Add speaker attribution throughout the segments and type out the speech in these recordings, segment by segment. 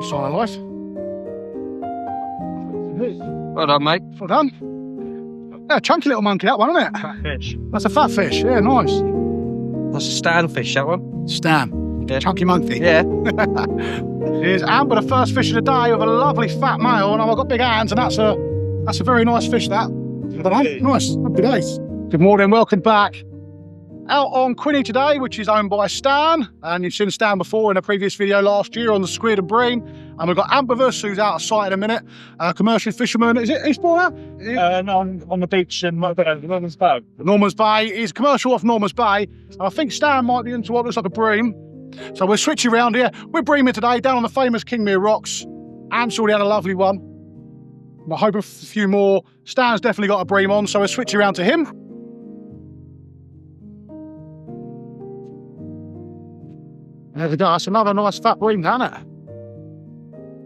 Speaker 1: sign of life.
Speaker 2: Well done, mate.
Speaker 1: Well done. Yeah, chunky little monkey, that one, isn't it?
Speaker 2: Fat fish.
Speaker 1: That's a fat fish, yeah, nice.
Speaker 2: That's a stand fish, that one.
Speaker 1: Stan,
Speaker 2: Yeah.
Speaker 1: chunky monkey.
Speaker 2: Yeah.
Speaker 1: Here's Amber, the first fish of the day with a lovely fat male, and I've got big hands, and that's a very nice fish, that. Nice, happy days. Good morning, welcome back. Out on Quinny today, which is owned by Stan, and you've seen Stan before in a previous video last year on the squid and bream. And we've got Amber, who's out of sight in a minute, commercial fisherman. Is it? He's born out?
Speaker 3: No, I'm on the beach in Norman's Bay.
Speaker 1: Norman's Bay. He's commercial off Norman's Bay. And I think Stan might be into what looks like a bream. So we're switching around here. We're breaming today down on the famous Kingmere rocks. Ant's already had a lovely one. I'm hoping for a few more. Stan's definitely got a bream on, so we're switching around to him. There we go. That's another nice fat bream, isn't it?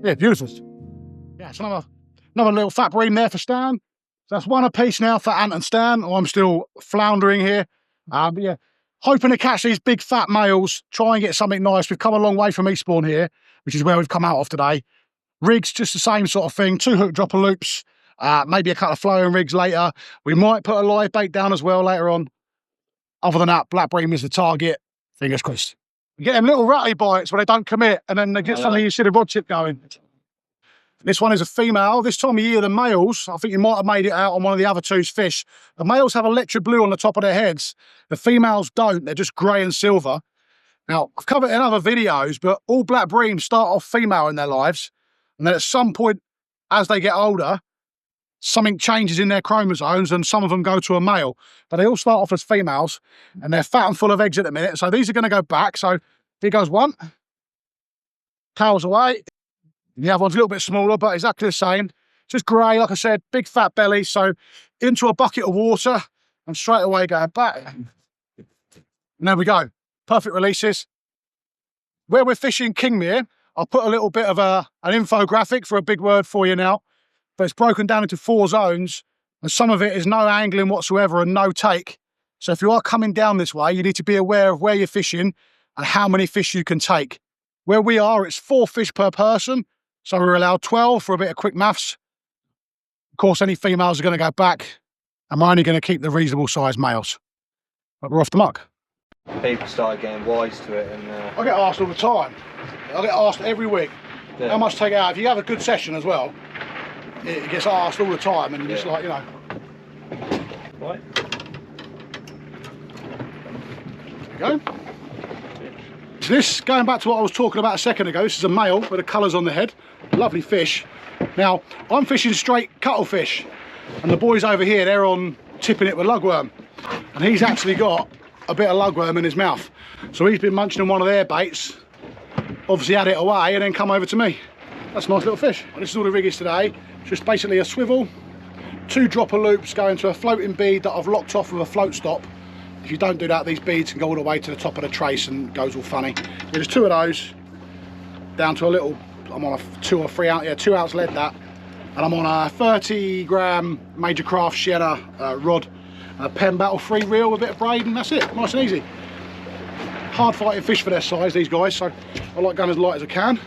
Speaker 1: Yeah, beautiful. Yeah, it's another little fat bream there for Stan. So that's one apiece now for Ant and Stan. I'm still floundering here. But yeah, hoping to catch these big fat males, try and get something nice. We've come a long way from Eastbourne here, which is where we've come out of today. Rigs, just the same sort of thing. 2 hook dropper loops, maybe a couple of floating rigs later. We might put a live bait down as well later on. Other than that, black bream is the target. Fingers crossed. You get them little ratty bites where they don't commit, and then they get something you see the rod tip going. This one is a female. This time of year, the males, I think you might have made it out on one of the other two's fish. The males have electric blue on the top of their heads. The females don't. They're just grey and silver. Now, I've covered it in other videos, but all black bream start off female in their lives. And then at some point, as they get older, something changes in their chromosomes and some of them go to a male. But they all start off as females, and they're fat and full of eggs at the minute. So these are going to go back. So here goes one. Tails away. The other one's a little bit smaller, but exactly the same. Just grey, like I said, big fat belly. So into a bucket of water and straight away going back. And there we go. Perfect releases. Where we're fishing Kingmere, I'll put a little bit of an infographic for a big word for you now. But it's broken down into 4 zones, and some of it is no angling whatsoever and no take. So if you are coming down this way, you need to be aware of where you're fishing and how many fish you can take. Where we are, it's 4 fish per person, so we're allowed 12 for a bit of quick maths. Of course, any females are going to go back, and we're only going to keep the reasonable sized males. But we're off the muck.
Speaker 2: People started getting wise to it, and
Speaker 1: I get asked all the time. I get asked every week,
Speaker 2: yeah.
Speaker 1: How much take out? If you have a good session as well, it gets asked all the time, and you're just like, you know.
Speaker 2: Right.
Speaker 1: There we go. So this, going back to what I was talking about a second ago, this is a male with the colours on the head. Lovely fish. Now, I'm fishing straight cuttlefish, and the boys over here, they're on tipping it with lugworm. And he's actually got a bit of lugworm in his mouth. So he's been munching on one of their baits, obviously had it away, and then come over to me. That's a nice little fish. Well, this is all the rig is today. Just basically a swivel, 2 dropper loops going to a floating bead that I've locked off with a float stop. If you don't do that, these beads can go all the way to the top of the trace and goes all funny. There's 2 of those, down to a little, I'm on a 2 or 3 ounce, yeah, 2 ounce lead that. And I'm on a 30 gram Major Craft Sienna rod, a Penn Battle 3 reel with a bit of braid, and that's it, nice and easy. Hard fighting fish for their size, these guys, so I like going as light as I can.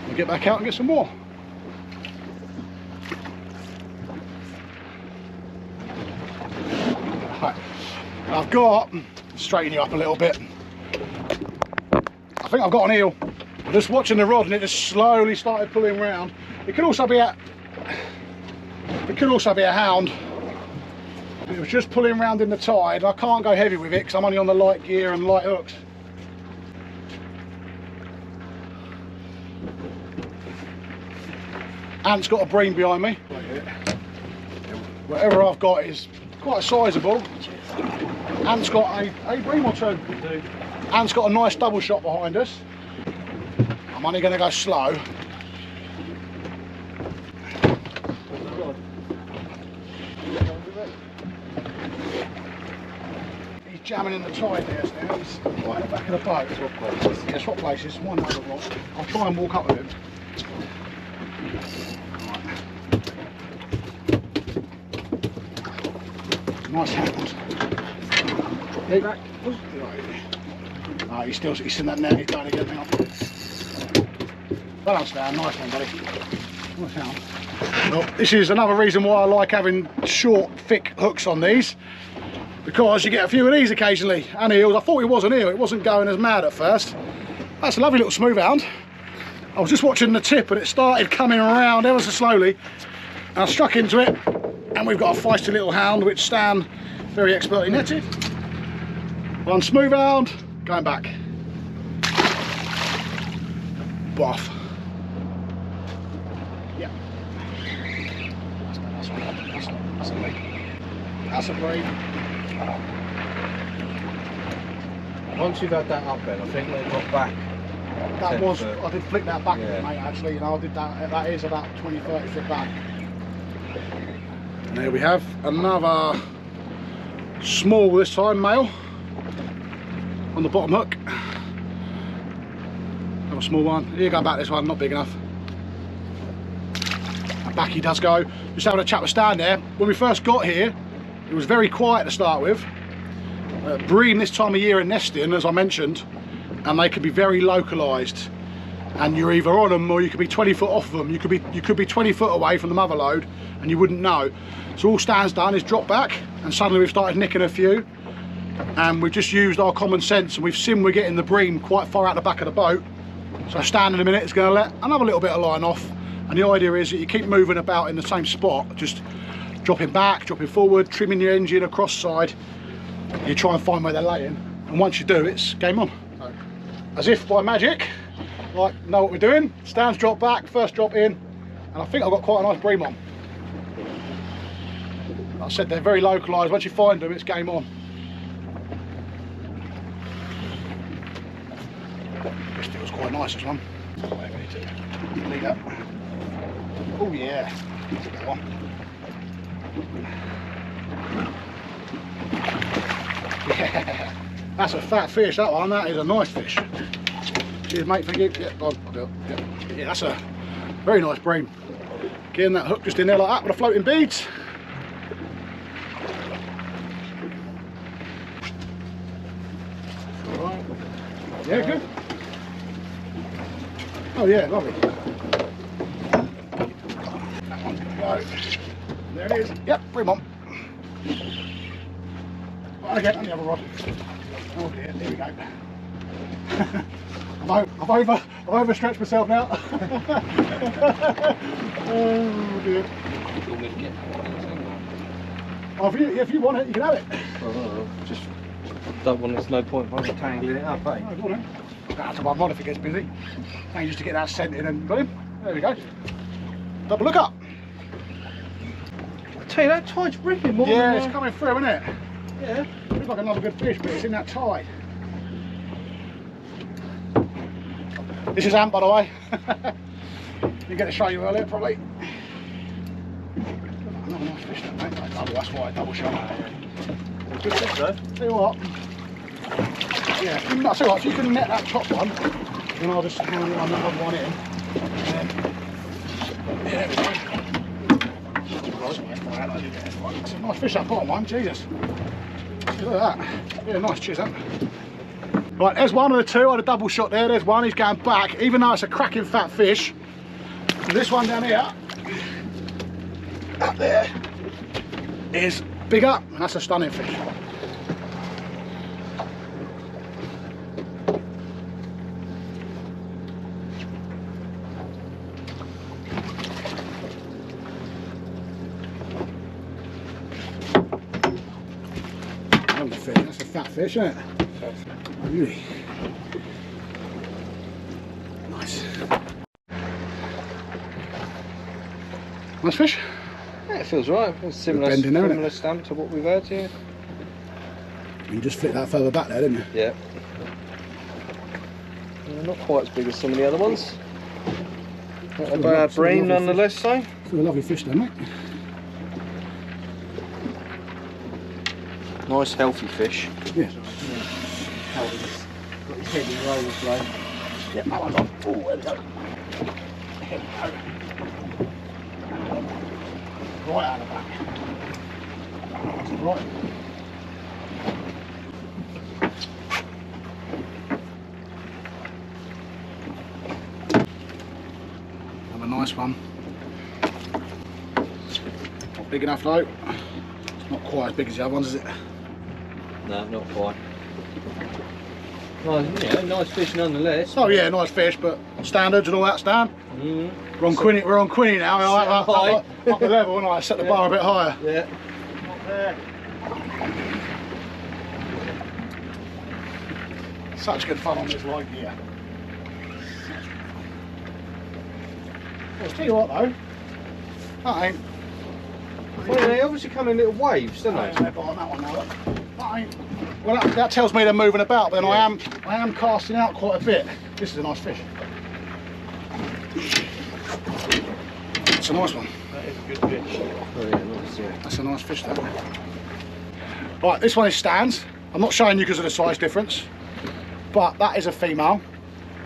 Speaker 1: I'll get back out and get some more. Right. I've got, straighten you up a little bit. I think I've got an eel. I'm just watching the rod and it just slowly started pulling round. It could also be a hound. It was just pulling round in the tide. I can't go heavy with it because I'm only on the light gear and light hooks. Ant's got a bream behind me. Whatever I've got is quite sizable. Ant's got a bream or 2. Ant's got a nice double shot behind us. I'm only going to go slow. He's jamming in the tide there now. He's right at the back of the boat. Swap places. Yeah, swap places. One other rock. I'll try and walk up with him. Nice hand. Hey, back. He's in that net. He's trying to get me off. Well done, Stan. Nice one, buddy. Nice hound. Well, this is another reason why I like having short, thick hooks on these, because you get a few of these occasionally, and eels. I thought it was an eel. It wasn't going as mad at first. That's a lovely little smooth hound. I was just watching the tip and it started coming around ever so slowly, and I struck into it, and we've got a feisty little hound which Stan very expertly netted. One smooth hound, going back. Boff. Yeah. That's a bream.
Speaker 2: Once you've had that up then, I think they got back.
Speaker 1: That was, I did flick that back a bit,
Speaker 2: Yeah.
Speaker 1: mate, actually, you know, I did that, that is about 20-30 foot back. And there we have another small, this time, male, on the bottom hook. Another small one. Here, go back this one, not big enough. And back he does go. Just having a chat with Stan there. When we first got here, it was very quiet to start with. Bream this time of year are nesting, as I mentioned, and they could be very localised. And you're either on them or you could be 20 foot off of them. You could be 20 foot away from the mother load and you wouldn't know. So all Stan's done is drop back, and suddenly we've started nicking a few. And we've just used our common sense, and we've seen we're getting the bream quite far out the back of the boat. So Stan in a minute is going to let another little bit of line off. And the idea is that you keep moving about in the same spot, just dropping back, dropping forward, trimming your engine across side. You try and find where they're laying, and once you do, it's game on. So, as if by magic, like, know what we're doing. Stan's dropped back, first drop in, and I think I've got quite a nice bream on. Like I said, they're very localised. Once you find them, it's game on. This feels quite nice, this one. Wait, we need to lead up. Oh yeah, that's a good one. Yeah, that's a fat fish, that one. That is a nice fish. Cheers, mate, thank you. Yeah, yeah, that's a very nice bream. Getting that hook just in there like that with the floating beads. Right. Yeah, good. Oh yeah, lovely. That one's gonna go. There it is. Yep, bream on. Right, again, on the other rod. Oh dear, here we go. I've overstretched myself now. Oh dear. Oh, if you want it, you can have it.
Speaker 2: Oh, just don't want. There's no point in tangling it up, eh?
Speaker 1: No, go on then. That's my rod if it gets busy. Thank you, just to get that scent in and got him. There we go. Double look up.
Speaker 2: I tell you, that tide's ripping more.
Speaker 1: Yeah, it's coming through, isn't it?
Speaker 2: Yeah.
Speaker 1: Looks like another good fish, but it's in that tide. This is Ant, by the way. Didn't get to show you earlier, probably. Another nice fish, that, mate. That's why, double shot.
Speaker 2: Good fish though.
Speaker 1: Tell you what. Yeah, I'll tell you what, if you can net that top one, then I'll just run another one in. And then, yeah, there we go. It's a nice fish, that bottom one, Jesus. Look at that. Yeah, nice, cheers, Ant. Right, there's one of the two. I had a double shot there. There's one. He's going back, even though it's a cracking fat fish. And this one down here, up there, is bigger, and that's a stunning fish. That's a fat fish, isn't it? Really nice. Nice fish.
Speaker 2: Yeah, it feels right. It's similar,
Speaker 1: bending there,
Speaker 2: similar stamp to what we've had here.
Speaker 1: You just flick that further back there, didn't you?
Speaker 2: Yeah. Not quite as big as some of the other ones. Not a bad bream nonetheless, though.
Speaker 1: Still a lovely fish, though, mate.
Speaker 2: Nice, healthy fish.
Speaker 1: Yeah.
Speaker 2: Healthy. Got his head in rolls, though.
Speaker 1: Yeah, that one's on. Oh, there we go. There we go. Right out of the back. Right. fun. Not big enough though. It's not quite as big as the other ones, is it?
Speaker 2: No, not quite. Nice, yeah, nice fish nonetheless.
Speaker 1: Oh yeah, nice fish, but standards and all that, Stan. We're on Quinny. We're on Quinny now. Up the level, and I set the bar a bit higher.
Speaker 2: Yeah.
Speaker 1: Not there. Such good fun on this light here. Well, I'll tell you what though, that ain't.
Speaker 2: Well, they obviously come in little waves, don't they?
Speaker 1: That one now, look. That ain't. Well, that tells me they're moving about. But then
Speaker 2: Yeah.
Speaker 1: I am casting out quite a bit. This is a nice fish. It's a nice one.
Speaker 3: That is a good fish.
Speaker 2: Oh yeah, nice, yeah.
Speaker 1: That's a nice fish, that. Right, this one is stands. I'm not showing you because of the size difference, but that is a female,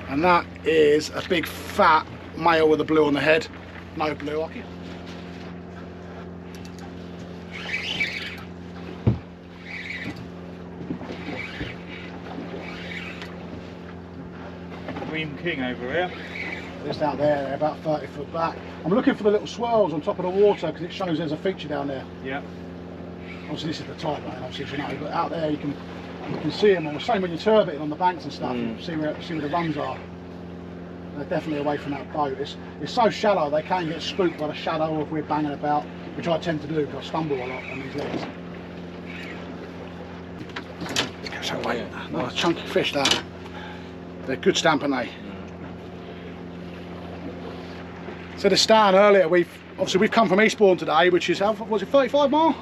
Speaker 1: and that is a big fat male with a blue on the head. No blue, Aki.
Speaker 3: Bream King over here.
Speaker 1: Just out there, they're about 30 foot back. I'm looking for the little swirls on top of the water because it shows there's a feature down there.
Speaker 3: Yeah.
Speaker 1: Obviously this is the tide line, obviously, you know, but out there you can see them. The same when you're turbiting on the banks and stuff. You see where the runs are. They're definitely away from that boat. It's so shallow they can get spooked by the shadow or if we're banging about, which I tend to do because I stumble a lot on these legs. So wait, nice chunky fish that. They're good stamping, they. So the Stan earlier, we've come from Eastbourne today, which is, was it 35 mile?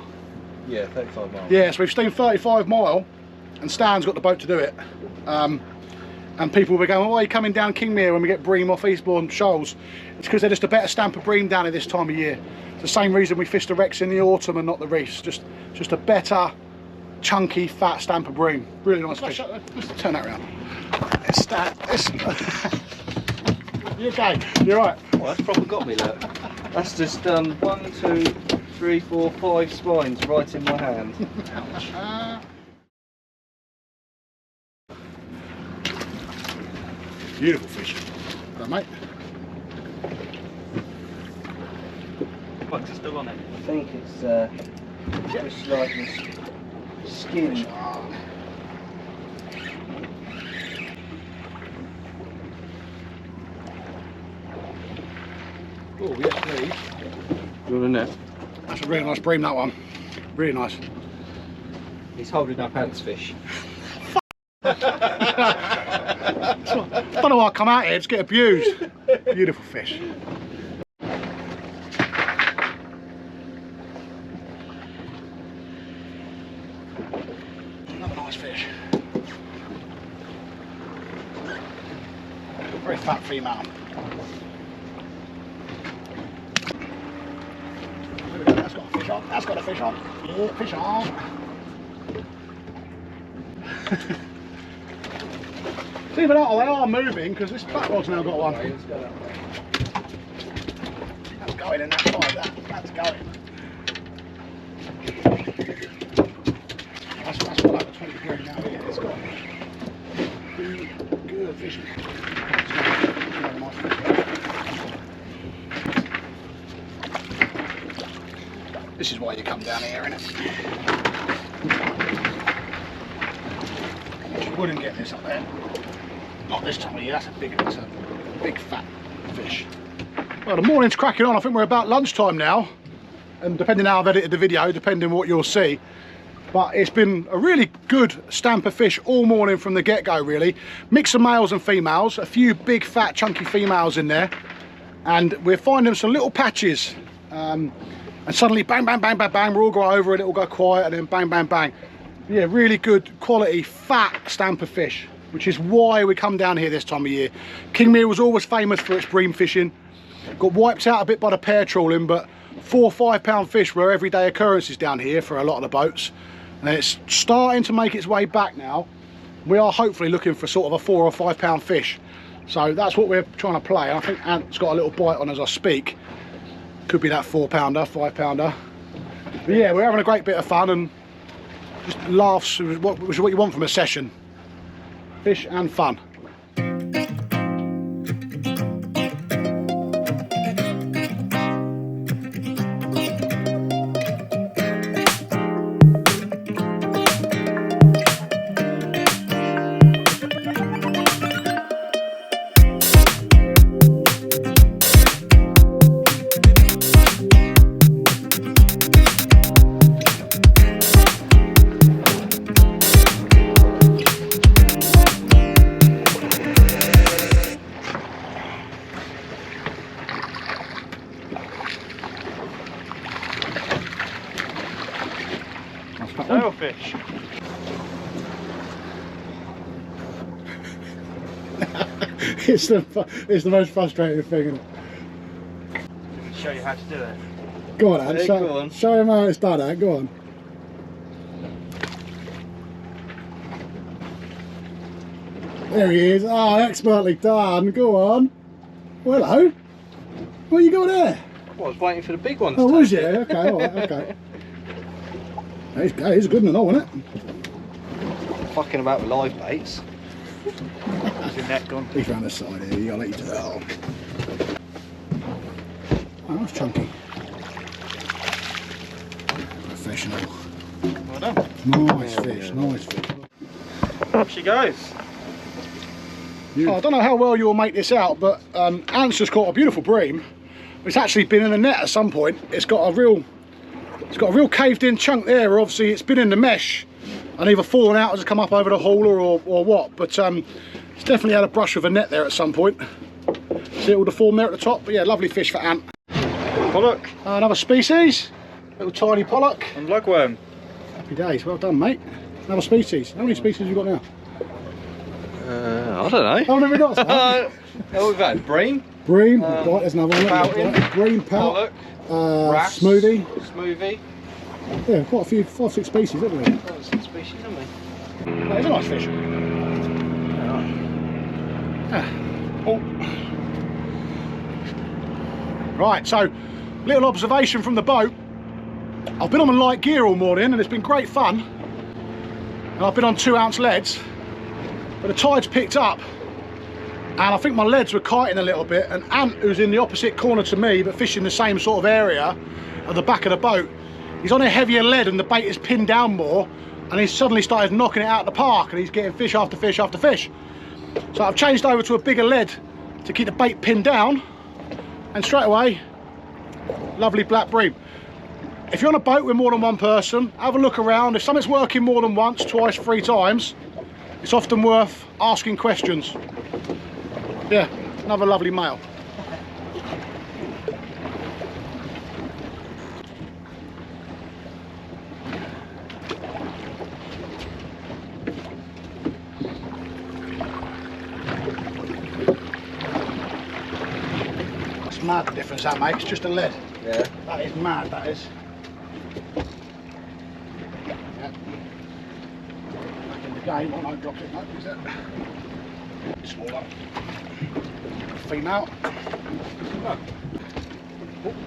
Speaker 2: Yeah, 35 miles.
Speaker 1: Yeah, so we've steamed 35 mile, and Stan's got the boat to do it. And people will be going, why are you coming down Kingmere when we get bream off Eastbourne shoals? It's because they're just a better stamp of bream down at this time of year. It's the same reason we fish the wrecks in the autumn and not the reefs. Just a better, chunky, fat stamp of bream. Really nice fish. Let's turn that around. You okay? You're right.
Speaker 2: Oh, that's probably got me, look. That's just done 1, 2, 3, 4, 5 spines right in my hand.
Speaker 1: Ouch. Beautiful fish. Right, mate.
Speaker 3: What's still on it?
Speaker 2: I think it's just like this skin.
Speaker 1: Oh, yes, please.
Speaker 2: You want a net?
Speaker 1: That's a really nice bream, that one. Really nice.
Speaker 2: He's holding up ants fish.
Speaker 1: I don't know why I come out here, just get abused. Beautiful fish. Another nice fish. Very fat female. There we go, that's got a fish on. That's got a fish on. Yeah, fish on. See, but they are moving because this fat rod's now got one. That's going in that side. That's going. That's got over 20 green now. Yeah, it's got good fishing. This is why you come down here, innit? You wouldn't get this up there. Not this time of year, that's a big fat fish. Well, the morning's cracking on. I think we're about lunchtime now. And depending how I've edited the video, depending what you'll see. But it's been a really good stamp of fish all morning from the get-go, really. Mix of males and females, a few big, fat, chunky females in there. And we're finding some little patches. And suddenly, bang, bang, bang, bang, bang, we'll all go over and it'll go quiet, and then bang, bang, bang. Yeah, really good quality, fat stamp of fish, which is why we come down here this time of year. Kingmere was always famous for its bream fishing. Got wiped out a bit by the pair trawling, but 4 or 5 pound fish were everyday occurrences down here for a lot of the boats. And it's starting to make its way back now. We are hopefully looking for sort of a 4 or 5 pound fish. So that's what we're trying to play. I think Ant's got a little bite on as I speak. Could be that 4 pounder, 5 pounder. But yeah, we're having a great bit of fun, and just laughs, which is what you want from a session. Fish and fun. Fat one.
Speaker 3: Sailfish.
Speaker 1: It's the most frustrating thing, isn't it?
Speaker 3: Let me show you how to do it.
Speaker 1: Go on, Ant.
Speaker 2: Yeah, go on.
Speaker 1: Show him how it's done, Ant. Go on. There he is. Oh, expertly done. Go on. Well, hello. What you got there?
Speaker 2: Well, I was waiting for the big one to
Speaker 1: Oh, was you?
Speaker 2: take it.
Speaker 1: Okay, all right, okay. He's good enough, isn't it?
Speaker 2: Fucking about with live baits.
Speaker 3: Is your net gone?
Speaker 1: He's round the side here. I'll let you do that. Oh, that's chunky. Professional.
Speaker 3: Well done.
Speaker 1: Nice fish, nice fish.
Speaker 3: Up she goes.
Speaker 1: Oh, I don't know how well you'll make this out, but Ant's just caught a beautiful bream. It's actually been in the net at some point. It's got a real caved in chunk there, where obviously it's been in the mesh and either fallen out as it's come up over the hauler or what, but it's definitely had a brush with a net there at some point. See all the form there at the top, but yeah, lovely fish for Ant.
Speaker 3: Pollock.
Speaker 1: Another species, little tiny pollock.
Speaker 3: And lugworm.
Speaker 1: Happy days, well done mate. Another species. How many species have you got now?
Speaker 2: I don't know.
Speaker 1: How many have we got?
Speaker 2: Oh, we've had Bream.
Speaker 1: Bream, right, there's another one.
Speaker 2: Fountain.
Speaker 1: Bream, pout,
Speaker 2: Pollock. Wrasse,
Speaker 1: smoothie.
Speaker 2: Smoothie.
Speaker 1: Yeah, quite a few, 5 or 6 species, haven't we?
Speaker 2: 5 or 6 species, haven't we?
Speaker 1: That is a nice fish. Oh. Right, so little observation from the boat. I've been on my light gear all morning and it's been great fun. And I've been on 2-ounce leads, but the tide's picked up and I think my leads were kiting a little bit, and Ant, who's in the opposite corner to me but fishing the same sort of area at the back of the boat, he's on a heavier lead and the bait is pinned down more, and he's suddenly started knocking it out of the park and he's getting fish after fish after fish. So I've changed over to a bigger lead to keep the bait pinned down, and straight away, lovely black bream. If you're on a boat with more than one person, have a look around. If something's working more than once, twice, 3 times, it's often worth asking questions. Yeah, another lovely male. It's mad the difference that makes, just a lead.
Speaker 2: Yeah.
Speaker 1: That is mad, that is. Yeah. Back in the game, I won't drop it, mate, is it? Smaller. Female.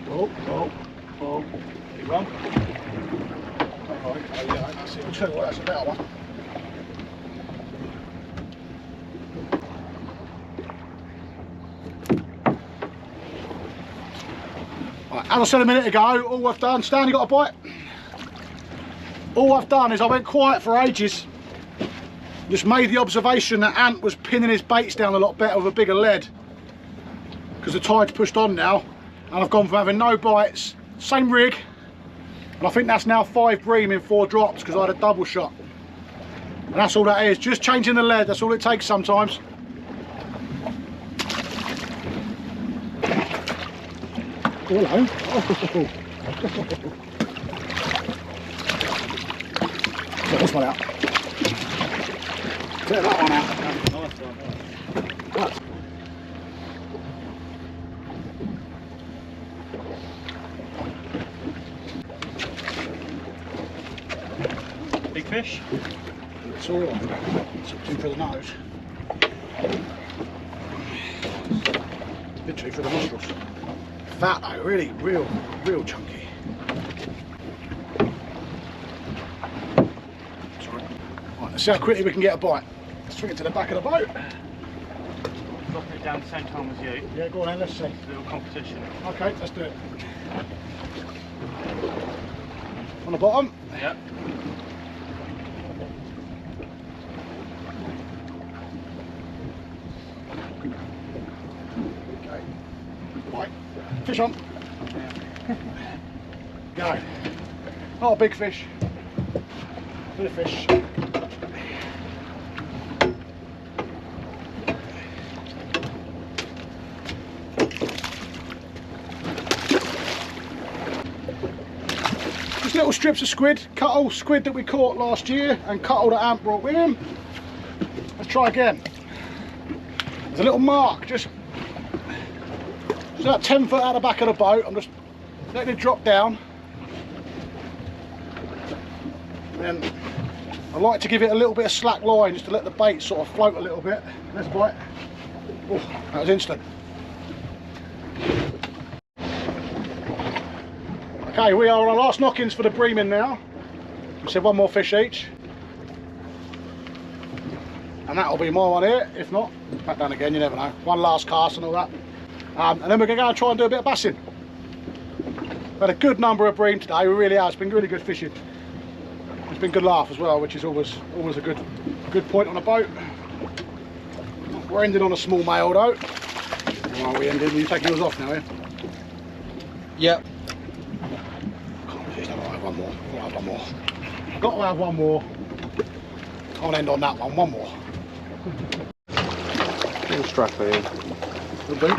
Speaker 1: Oh. Big one. Alright, yeah, that's it. Two, that's a better one. Right, as I said a minute ago, all I've done, Stan, you got a bite? All I've done is I went quiet for ages. Just made the observation that Ant was pinning his baits down a lot better with a bigger lead, because the tide's pushed on now, and I've gone from having no bites, same rig, and I think that's now 5 bream in 4 drops because I had a double shot. And that's all that is, just changing the lead, that's all it takes sometimes. Oh, hello. Get this one out. Get that one out.
Speaker 3: Nice one.
Speaker 1: That's
Speaker 3: Big fish.
Speaker 1: it's all right. Something for the nose. Literally for the nostrils. Fat though, really, real chunky. Sorry. Right, let's see how quickly we can get a bite. Let's swing it to the back of the boat.
Speaker 3: Dropping it down the same time as you.
Speaker 1: Yeah, go on then, let's see.
Speaker 3: It's a little competition.
Speaker 1: Okay, let's do it. On the bottom.
Speaker 3: Yep.
Speaker 1: Okay. Right. Fish on. Go. Not a big fish. Bit of fish. Just little strips of squid, cuttle, squid that we caught last year, and cuttle that Ant brought with him. Let's try again. There's a little mark, just about 10 foot out the back of the boat. I'm just letting it drop down. And then I like to give it a little bit of slack line just to let the bait sort of float a little bit. Let's bite. Oh, that was instant. Okay, we are on our last knockings for the breaming now. We said one more fish each. And that'll be my one here. If not, back down again, you never know. One last cast and all that. And then we're going to go and try and do a bit of bassing. We've had a good number of bream today, we really have. It's been really good fishing. It's been good laugh as well, which is always a good point on a boat. We're ending on a small male though. Well, we ended. You take yours off now, yeah?
Speaker 2: Yep.
Speaker 1: I've got to have one more. Got to have one more. Can't end on that one. One more.
Speaker 2: Little strap in.
Speaker 1: Good boot.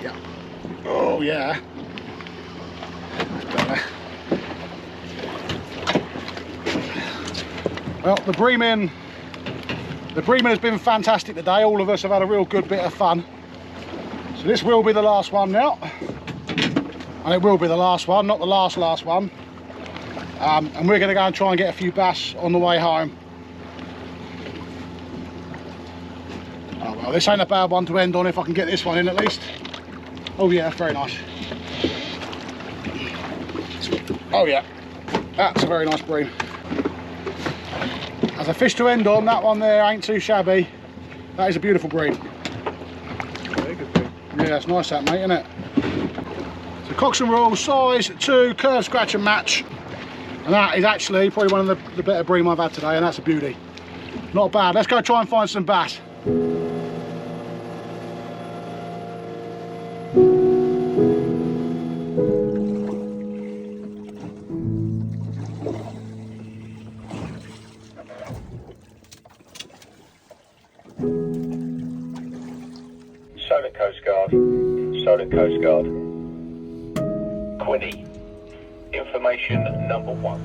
Speaker 1: Yeah. Oh yeah. Well, the breaming has been fantastic today. All of us have had a real good bit of fun. So this will be the last one now. And it will be the last one, not the last one. And we're going to go and try and get a few bass on the way home. Oh well, this ain't a bad one to end on if I can get this one in at least. Oh yeah, that's very nice. Oh yeah, that's a very nice bream. As a fish to end on, that one there ain't too shabby. That is a beautiful bream.
Speaker 2: Very good bream.
Speaker 1: Yeah, it's nice that, mate, isn't it? So Cox and Roll, size 2, curve, scratch and match. And that is actually probably one of the better bream I've had today, and that's a beauty. Not bad. Let's go try and find some bass.
Speaker 4: Solar Coast Guard. Solar Coast Guard. Quinny. Information number 1.